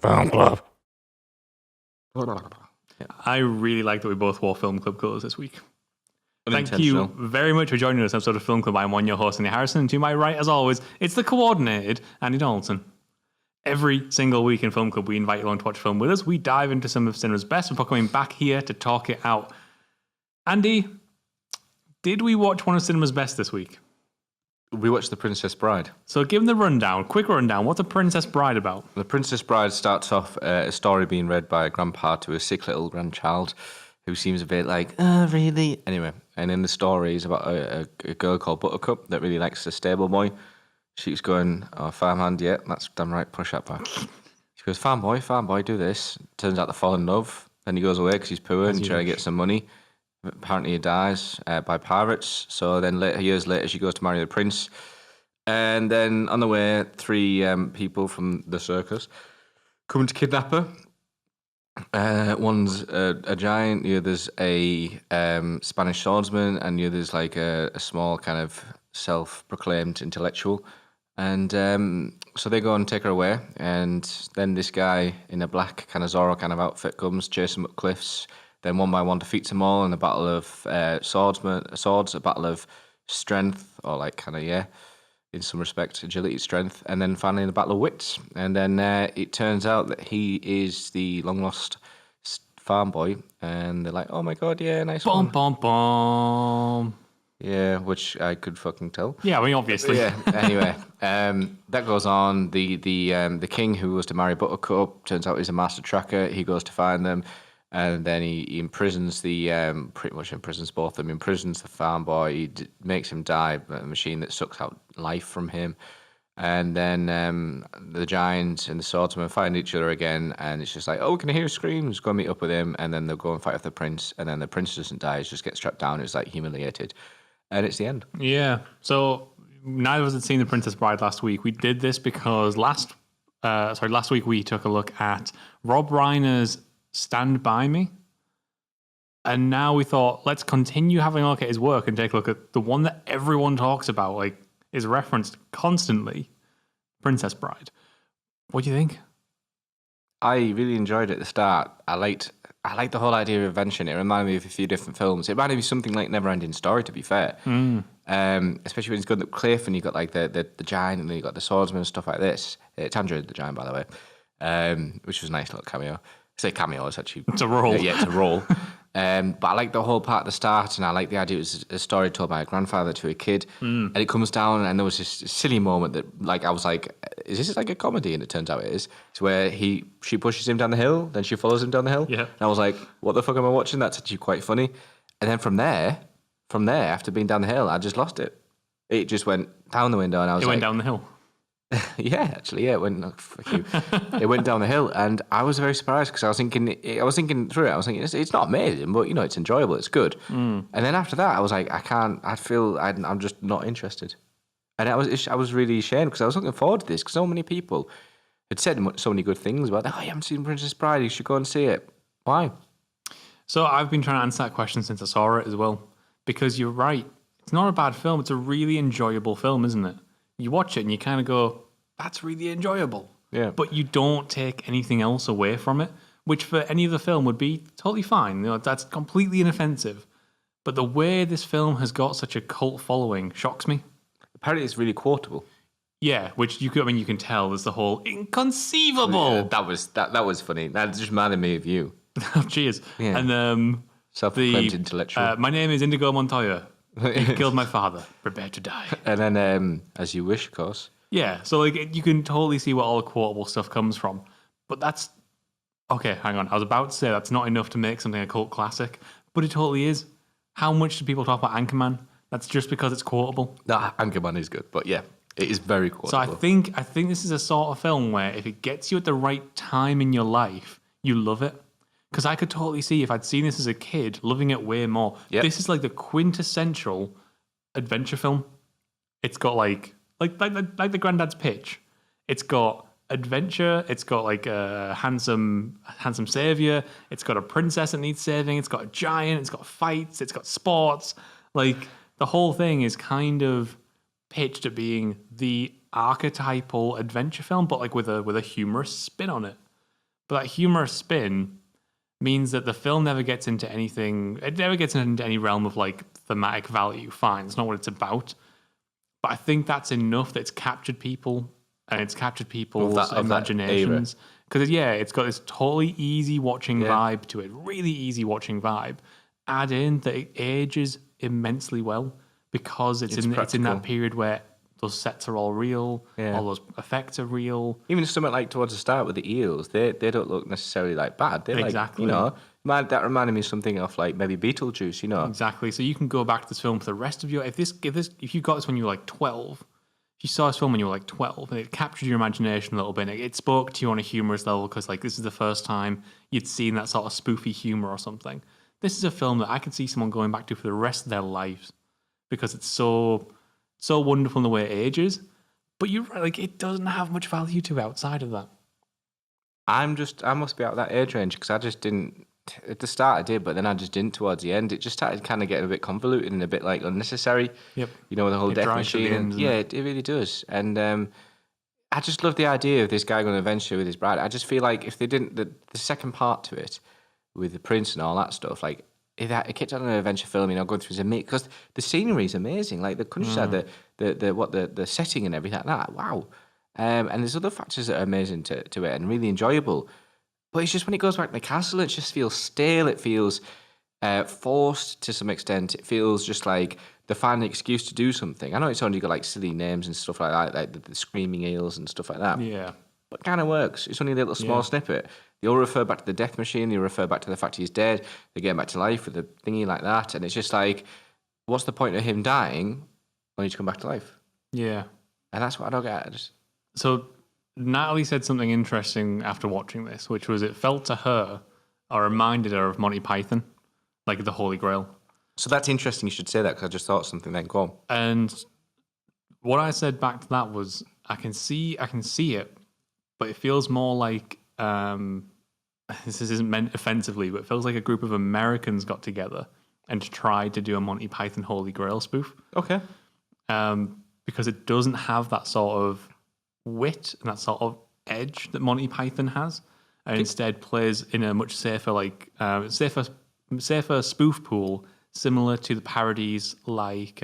Film club. I really like that we both wore film club clothes this week. Thank you very much for joining us on episode of Film Club. I'm one, your host, Andy Harrison. And to my right, as always, it's the coordinated Andy Donaldson. Every single week in Film Club, we invite you along to watch film with us. We dive into some of cinema's best before coming back here to talk it out. Andy, did we watch one of cinema's best this week? We watched The Princess Bride. So give them the rundown, quick rundown. What's A Princess Bride about? The Princess Bride starts off a story being read by a grandpa to a sick little grandchild who seems a bit like, oh, really? Anyway, and in the story is about a girl called Buttercup that really likes a stable boy. She's going, oh, farmhand, yeah, that's damn right, push that back. She goes, farm boy, do this. Turns out they fall in love. Then he goes away because he's poor and trying to get some money. Apparently he dies by pirates. So then years later, she goes to marry the prince. And then on the way, three people from the circus come to kidnap her. One's a giant, the other's a Spanish swordsman, and the other's like a small kind of self-proclaimed intellectual. And so they go and take her away, and then this guy in a black kind of Zorro kind of outfit comes, chase them up cliffs, then one by one defeats them all in a battle of swords, a battle of strength, or like kind of, in some respects, agility, strength, and then finally in the battle of wits. And then it turns out that he is the long-lost farm boy, and they're like, oh my god, yeah, nice one. Bum, bum. Yeah, which I could fucking tell. Yeah, I mean, obviously. Yeah. Anyway, that goes on. The king who was to marry Buttercup turns out he's a master tracker. He goes to find them, and then he imprisons pretty much imprisons both of them. He imprisons the farm boy. He makes him die by a machine that sucks out life from him. And then the giant and the swordsman find each other again, and it's just like, oh, can I hear screams? Go and meet up with him, and then they'll go and fight with the prince, and then the prince doesn't die. He just gets strapped down. It's like humiliated. And it's the end. Yeah. So neither of us had seen The Princess Bride last week. We did this because last week we took a look at Rob Reiner's Stand By Me. And now we thought, let's continue having a look at his work and take a look at the one that everyone talks about, like is referenced constantly, Princess Bride. What do you think? I really enjoyed it at the start. I liked the whole idea of invention. It reminded me of a few different films. It reminded me of something like Neverending Story, to be fair. Especially when he's going up cliff and you got like the giant and then you got the swordsman and stuff like this. Tangerine the giant, by the way, which was a nice little cameo. I say cameo, it's actually... It's a role. Yeah, it's a role. But I like the whole part at the start, and I like the idea it was a story told by a grandfather to a kid. And it comes down, and there was this silly moment that, like, I was like, is this like a comedy? And it turns out it is. It's where she pushes him down the hill, then she follows him down the hill. Yeah. And I was like, what the fuck am I watching? That's actually quite funny. And then from there, after being down the hill, I just lost it. It just went down the window, and I was like... It went down the hill. Yeah, actually, yeah, it went. Oh, fuck you. It went down the hill, and I was very surprised because I was thinking through it. I was thinking it's not amazing, but it's enjoyable. It's good. And then after that, I was like, I'm just not interested. And I was really ashamed because I was looking forward to this because so many people had said so many good things about. Oh, you haven't seen Princess Bride? You should go and see it. Why? So I've been trying to answer that question since I saw it as well, because you're right. It's not a bad film. It's a really enjoyable film, isn't it? You watch it and you kind of go, that's really enjoyable. Yeah. But you don't take anything else away from it, which for any other film would be totally fine. That's completely inoffensive. But the way this film has got such a cult following shocks me. Apparently it's really quotable. Yeah, which you can tell there's the whole inconceivable. That was funny. That just reminded me of you. Oh, cheers. Yeah. And self-proclaimed intellectual. My name is Indigo Montoya. You killed my father. Prepare to die. And then, as you wish, of course. Yeah, so like you can totally see where all the quotable stuff comes from. But that's... Okay, hang on. I was about to say that's not enough to make something a cult classic, but it totally is. How much do people talk about Anchorman? That's just because it's quotable. Nah, Anchorman is good, but yeah, it is very quotable. So I think this is a sort of film where if it gets you at the right time in your life, you love it. Because I could totally see if I'd seen this as a kid, loving it way more. Yep. This is like the quintessential adventure film. It's got like the Granddad's Pitch. It's got adventure. It's got like a handsome savior. It's got a princess that needs saving. It's got a giant. It's got fights. It's got sports. Like the whole thing is kind of pitched at being the archetypal adventure film, but like with a humorous spin on it. But that humorous spin means that the film never gets into anything. It never gets into any realm of like thematic value. Fine, it's not what it's about. But I think that's enough that it's captured people and it's captured people's imaginations. Because it's got this totally easy watching vibe to it. Really easy watching vibe. Add in that it ages immensely well because it's in that period where those sets are all real, all those effects are real. Even something like towards the start with the eels, they don't look necessarily like bad. They're exactly. Like, that reminded me of something of like maybe Beetlejuice, Exactly. So you can go back to this film for the rest of your if you got this when you were like 12, if you saw this film when you were like 12 and it captured your imagination a little bit, it spoke to you on a humorous level because like this is the first time you'd seen that sort of spoofy humor or something. This is a film that I could see someone going back to for the rest of their lives because it's so wonderful in the way it ages, but you're right, like it doesn't have much value to it outside of that. I must be out of that age range because I just didn't at the start. I did, but then I just didn't towards the end. It just started kind of getting a bit convoluted and a bit like unnecessary. Yep. The whole death machine. It really does. And I just love the idea of this guy going on an adventure with his bride. I just feel like if they didn't the second part to it with the prince and all that stuff, like. It kept on an adventure film, going through his because the scenery is amazing, like the countryside, the setting and everything like that. Wow, and there's other factors that are amazing to it and really enjoyable. But it's just when it goes back to the castle, it just feels stale. It feels forced to some extent. It feels just like they find an excuse to do something. I know it's only got like silly names and stuff like that, like the screaming eels and stuff like that. Yeah, but it kind of works. It's only a little small snippet. They all refer back to the death machine. They refer back to the fact he's dead. They get him back to life with a thingy like that. And it's just like, what's the point of him dying when he's come back to life? Yeah. And that's what I don't get. So Natalie said something interesting after watching this, which was it felt to her or reminded her of Monty Python, like the Holy Grail. So that's interesting you should say that because I just thought something then. Go on. And what I said back to that was, I can see it, but it feels more like... this isn't meant offensively, but it feels like a group of Americans got together and tried to do a Monty Python Holy Grail spoof. Okay. Because it doesn't have that sort of wit and that sort of edge that Monty Python has, and instead plays in a much safer, safer spoof pool, similar to the parodies like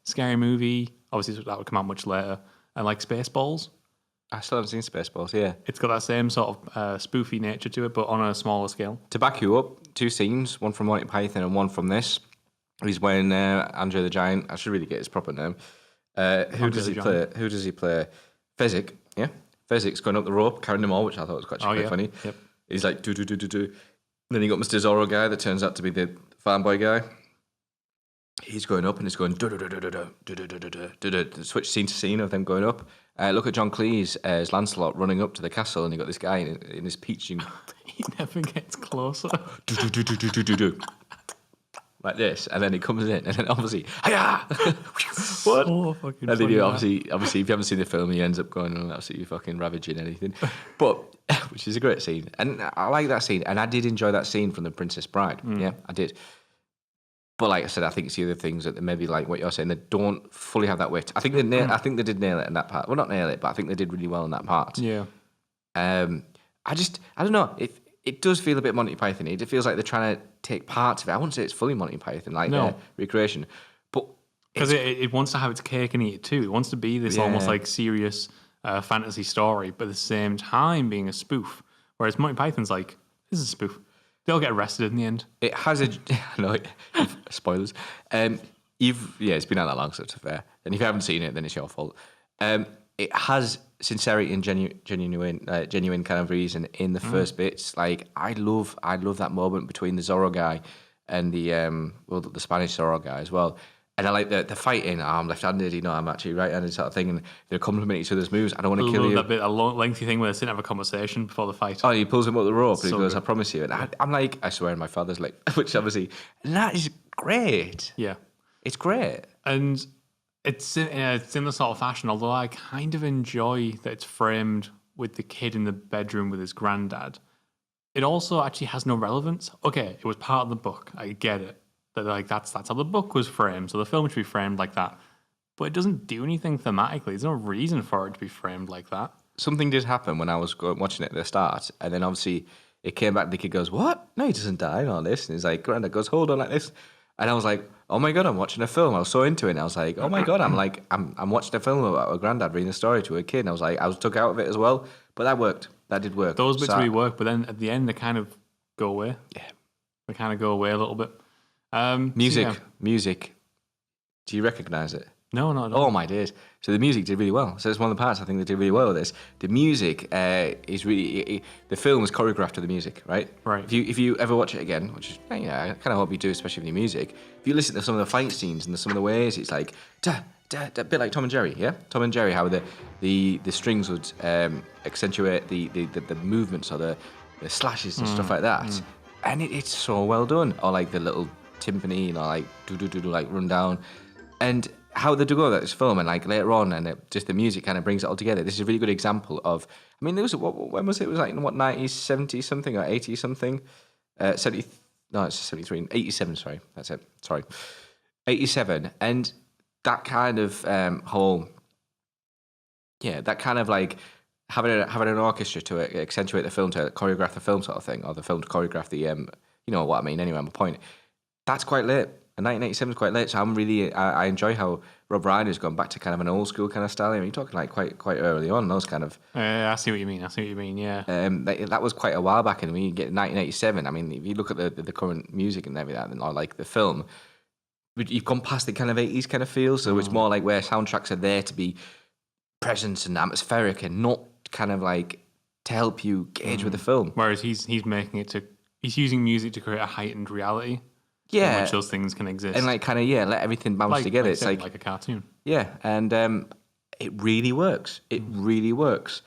Scary Movie. Obviously, that would come out much later, and like Spaceballs. I still haven't seen Spaceballs, yeah. It's got that same sort of spoofy nature to it, but on a smaller scale. To back you up, 2 scenes, one from Monty Python and one from this, is when Andre the Giant, I should really get his proper name, who does he play? Fezzik, yeah? Fezzik's going up the rope, carrying them all, which I thought was quite funny. Yep. He's like, do. Then you got Mr. Zorro guy that turns out to be the farm boy guy. He's going up and it's going switch scene to scene of them going up. Look at John Cleese as Lancelot running up to the castle, and you got this guy in his peach. He never gets closer. Like this, and then he comes in, and then obviously, hiya! What? So fucking and then funny, obviously, if you haven't seen the film, he ends up going on absolutely fucking ravaging anything. But which is a great scene, and I like that scene, and I did enjoy that scene from The Princess Bride. Yeah, I did. But like I said, I think it's the other things that maybe like what you're saying, they don't fully have that wit. I think they did nail it in that part. Well, not nail it, but I think they did really well in that part. Yeah. I don't know. It does feel a bit Monty Python-y. It feels like they're trying to take parts of it. I wouldn't say it's fully Monty Python, like recreation. But because it wants to have its cake and eat it too. It wants to be this almost like serious fantasy story, but at the same time being a spoof. Whereas Monty Python's like, this is a spoof. They'll get arrested in the end. It has spoilers. It's been out that long, so it's fair. And if you haven't seen it, then it's your fault. It has sincerity and genuine kind of reason in the first bits. Like I love that moment between the Zorro guy and the Spanish Zorro guy as well. And I like the fighting. I'm left-handed, I'm actually right-handed sort of thing, and they compliment each other's moves. I don't want to kill you. That bit, a long, lengthy thing where they sit and have a conversation before the fight. Oh, he pulls him up the rope and he goes, good. I promise you. And I'm like, I swear on my father's leg, which obviously, and that is great. Yeah. It's great. And it's in a similar sort of fashion, although I kind of enjoy that it's framed with the kid in the bedroom with his granddad. It also actually has no relevance. Okay, it was part of the book. I get it. That's how the book was framed, so the film should be framed like that. But it doesn't do anything thematically. There's no reason for it to be framed like that. something did happen when I was watching it at the start, and then obviously it came back. The kid goes, "What? No, he doesn't die and all this." And he's like, "Granddad goes, hold on like this," and I was like, "Oh my god, I'm watching a film." I was so into it. And I was like, "Oh my god, I'm watching a film about a granddad reading a story to a kid." And I was like, I was took out of it as well, but that worked. That did work. Those bits really work, but then at the end they kind of go away. Yeah, they kind of go away a little bit. Music. Do you recognise it? No, not at all. all. Oh my days! So the music did really well. So it's one of the parts I think they did really well with this. The music is really the film is choreographed to the music, right? Right. If you ever watch it again, which is I kind of hope you do, especially with the music. If you listen to some of the fight scenes and some of the ways, it's like a bit like Tom and Jerry, yeah. Tom and Jerry, how the strings would accentuate the movements or the slashes and stuff like that, and it's so well done. Or like the little timpani, like do like run down, and how they do go that this film, and like later on, and just the music kind of brings it all together. This is a really good example of. I mean, there was when was it? It was like in what 90s, 70 something or 80 something, 70. No, it's 73, 87. Sorry, that's it. Sorry, 87, and that kind of that kind of like having an orchestra to accentuate the film, to choreograph the film sort of thing, or the film to choreograph the you know what I mean. Anyway, my point. That's quite late. And 1987 is quite late, so I enjoy how Rob Reiner's gone back to kind of an old school kind of style. I mean, you're talking like quite early on, those kind of. I see what you mean. Yeah. That was quite a while back, and when you get 1987, I mean, if you look at the current music and everything, or like the film, you've gone past the kind of 80s kind of feel. So it's more like where soundtracks are there to be present and atmospheric, and not kind of like to help you gauge with the film. Whereas he's making it he's using music to create a heightened reality. Yeah, in which those things can exist, and like kind of let everything bounce together. It's like a cartoon. Yeah, and it really works. It really works,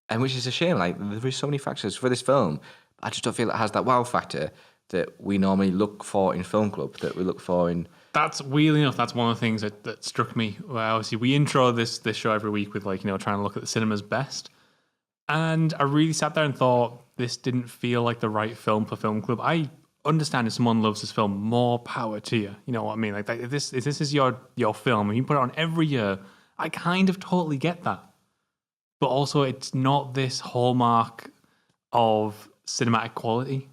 and which is a shame. Like there is so many factors for this film. I just don't feel it has that wow factor that we normally look for in film club. That we look for in. That's weirdly enough. That's one of the things that struck me. Well, obviously, we intro this show every week with trying to look at the cinema's best, and I really sat there and thought this didn't feel like the right film for film club. I understand if someone loves this film, more power to you. You know what I mean? Like if this is your film and you put it on every year, I kind of totally get that. But also, it's not this hallmark of cinematic quality.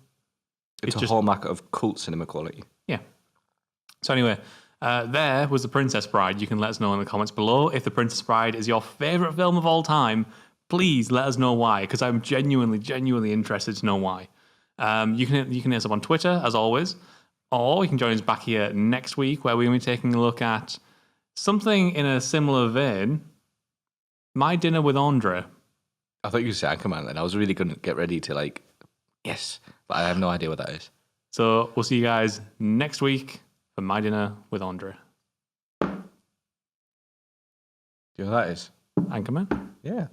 It's a just hallmark of cult cinema quality. Yeah. So anyway, there was The Princess Bride. You can let us know in the comments below if The Princess Bride is your favourite film of all time. Please let us know why, because I'm genuinely interested to know why. You can hit us up on Twitter, as always, or you can join us back here next week where we're going to be taking a look at something in a similar vein, My Dinner with Andre. I thought you said Anchorman then. I was really going to get ready to yes, but I have no idea what that is. So we'll see you guys next week for My Dinner with Andre. Do you know what that is? Anchorman? Yeah.